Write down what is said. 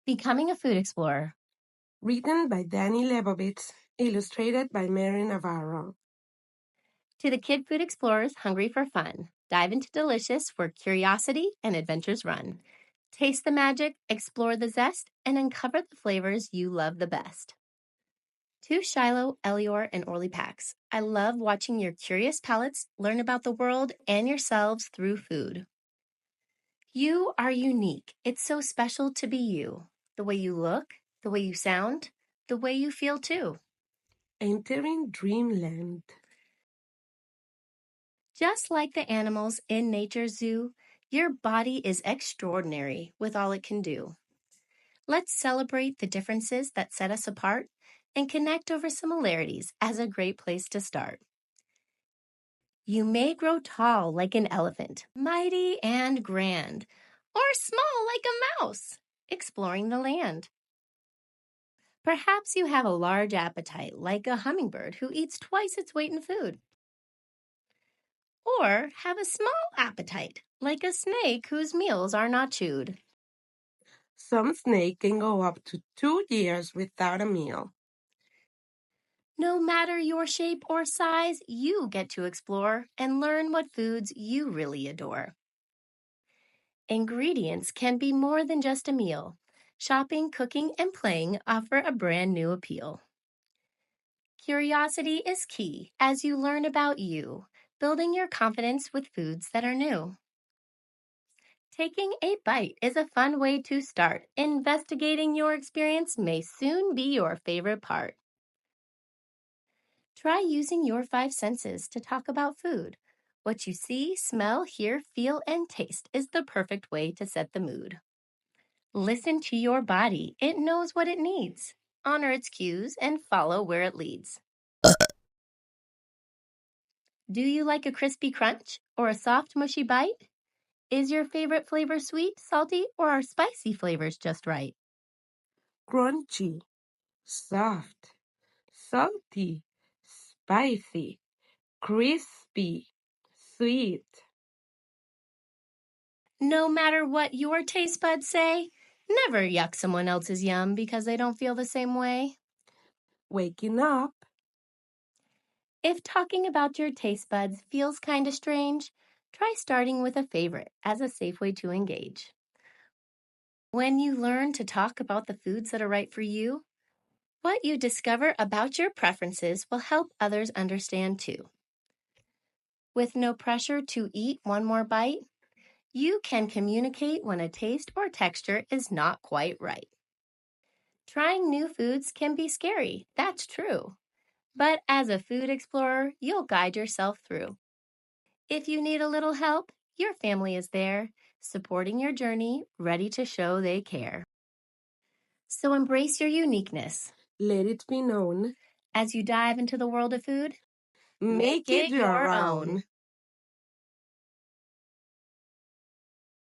Becoming a Food Explorer. Written by Danny Lebovitz, illustrated by Mary Navarro. To the kid food explorers hungry for fun, dive into delicious where curiosity and adventures run. Taste the magic, explore the zest, and uncover the flavors you love the best. To Shiloh, Elior, and Orly Pax, I love watching your curious palates learn about the world and yourselves through food. You are unique. It's so special to be you. The way you look, the way you sound, the way you feel too. Entering dreamland. Just like the animals in nature's zoo, your body is extraordinary with all it can do. Let's celebrate the differences that set us apart and connect over similarities as a great place to start. You may grow tall like an elephant, mighty and grand, or small like a mouse, exploring the land. Perhaps you have a large appetite like a hummingbird who eats twice its weight in food. Or have a small appetite like a snake whose meals are not chewed. Some snakes can go up to 2 years without a meal. No matter your shape or size, you get to explore and learn what foods you really adore. Ingredients can be more than just a meal. Shopping, cooking, and playing offer a brand new appeal. Curiosity is key as you learn about you, building your confidence with foods that are new. Taking a bite is a fun way to start. Investigating your experience may soon be your favorite part. Try using your 5 senses to talk about food. What you see, smell, hear, feel, and taste is the perfect way to set the mood. Listen to your body. It knows what it needs. Honor its cues and follow where it leads. Do you like a crispy crunch or a soft, mushy bite? Is your favorite flavor sweet, salty, or are spicy flavors just right? Crunchy, soft, salty, spicy, crispy, sweet. No matter what your taste buds say, never yuck someone else's yum because they don't feel the same way. Waking up. If talking about your taste buds feels kind of strange, try starting with a favorite as a safe way to engage. When you learn to talk about the foods that are right for you, what you discover about your preferences will help others understand too. With no pressure to eat one more bite, you can communicate when a taste or texture is not quite right. Trying new foods can be scary, that's true. But as a food explorer, you'll guide yourself through. If you need a little help, your family is there, supporting your journey, ready to show they care. So embrace your uniqueness. Let it be known. As you dive into the world of food, Make it your own.